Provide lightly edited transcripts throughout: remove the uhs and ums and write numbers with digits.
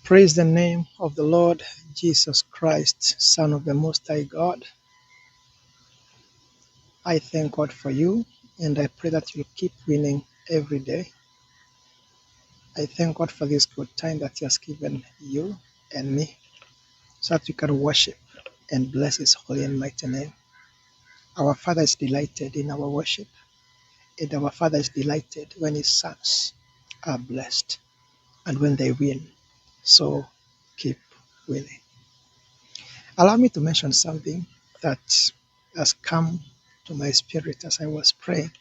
Praise the name of the Lord Jesus Christ, Son of the Most High God. I thank God for you and I pray that you keep winning every day. I thank God for this good time that He has given you and me so that we can worship and bless His holy and mighty name. Our Father is delighted in our worship, and our Father is delighted when His sons are blessed and when they win. So keep winning. Allow me to mention something that has come to my spirit as I was praying.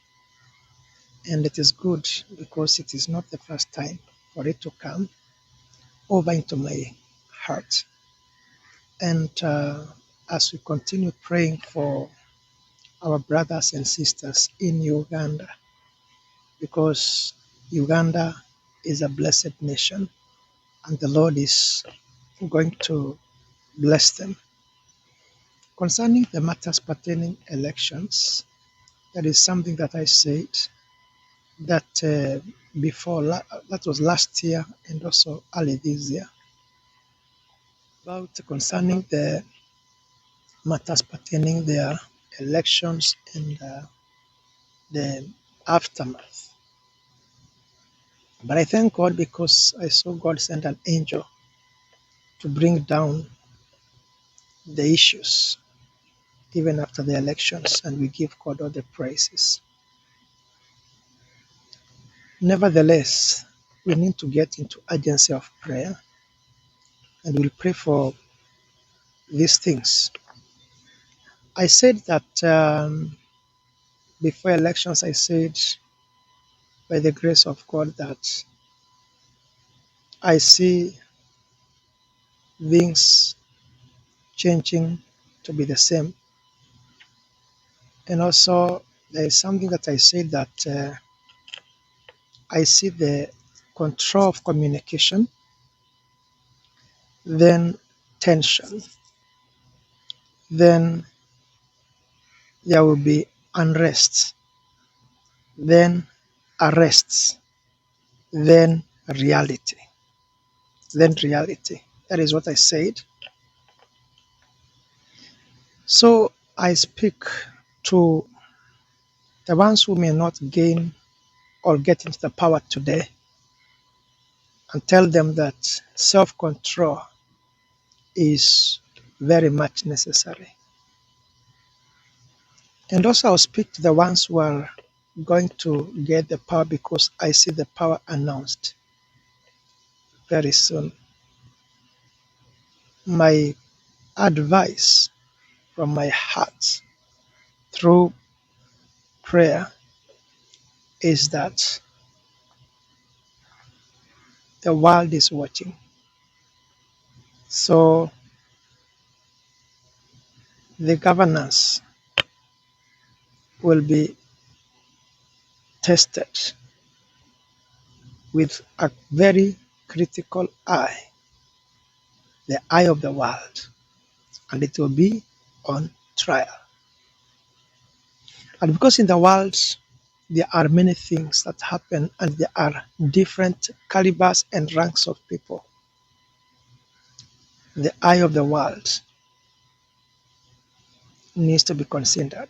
And it is good because it is not the first time for it to come over into my heart. And as we continue praying for our brothers and sisters in Uganda, because Uganda is a blessed nation and the Lord is going to bless them. Concerning the matters pertaining elections, that is something that I said that that was last year and also early this year, about concerning the matters pertaining their elections and the aftermath. But I thank God because I saw God send an angel to bring down the issues even after the elections, and we give God all the praises. Nevertheless, we need to get into urgency of prayer, and we'll pray for these things. I said that before elections, I said by the grace of God that I see things changing to be the same. And also, there is something that I said that I see the control of communication, then tension, then there will be unrest, then arrests, then reality, then reality. That is what I said. So I speak to the ones who may not gain or get into the power today and tell them that self-control is very much necessary. And also I'll speak to the ones who are going to get the power because I see the power announced very soon. My advice from my heart through prayer is that the world is watching. So the governance will be tested with a very critical eye, the eye of the world, and it will be on trial. And because in the world there are many things that happen and there are different calibers and ranks of people, the eye of the world needs to be considered.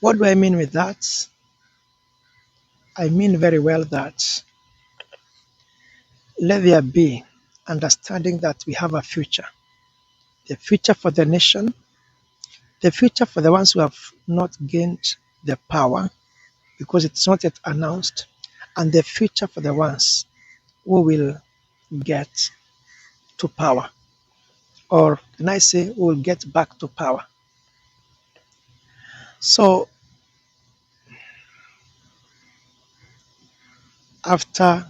What do I mean with that? I mean very well that let there be understanding that we have a future, the future for the nation, the future for the ones who have not gained the power because it's not yet announced, and the future for the ones who will get to power, or can I say who will get back to power. So after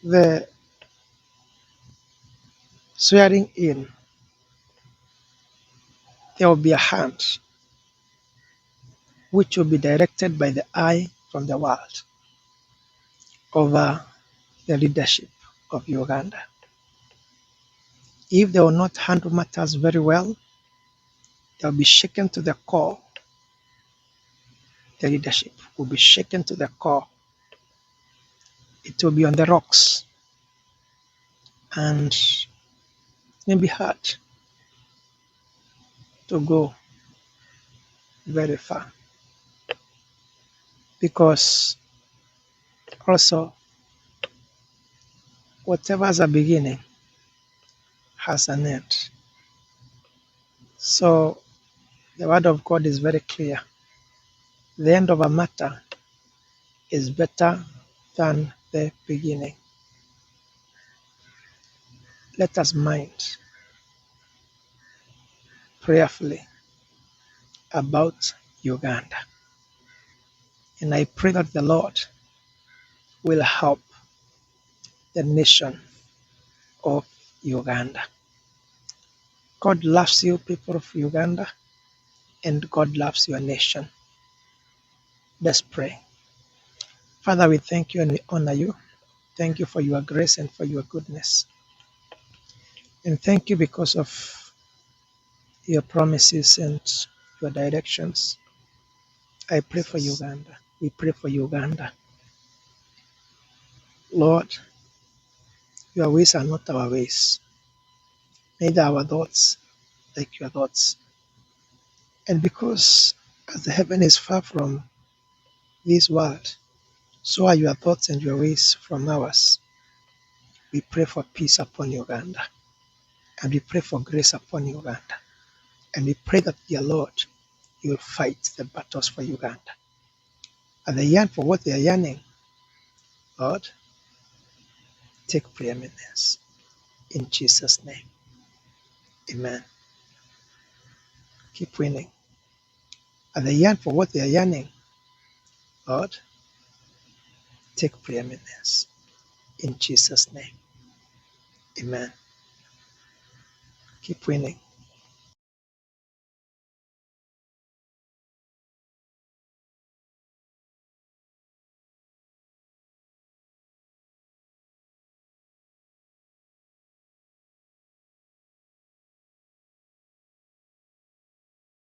the swearing in, there will be a hand which will be directed by the eye from the world over the leadership of Uganda. If they will not handle matters very well, they'll be shaken to the core. The leadership will be shaken to the core. It will be on the rocks. And it may be hard to go very far because also whatever has a beginning has an end. So the word of God is very clear. The end of a matter is better than the beginning. Let us mind prayerfully about Uganda. And I pray that the Lord will help the nation of Uganda. God loves you, people of Uganda, and God loves your nation. Let's pray. Father, we thank you and we honor you. Thank you for your grace and for your goodness. And thank you because of your promises and your directions. I pray for Uganda. We pray for Uganda. Lord, your ways are not our ways, neither our thoughts like your thoughts. And because as the heaven is far from this world, so are your thoughts and your ways from ours. We pray for peace upon Uganda, and we pray for grace upon Uganda. And we pray that, dear Lord, you will fight the battles for Uganda. And they yearn for what they are yearning, Lord, take preeminence. In Jesus' name, amen. Keep winning. And they yearn for what they are yearning, Lord, take preeminence. In Jesus' name, amen. Keep winning.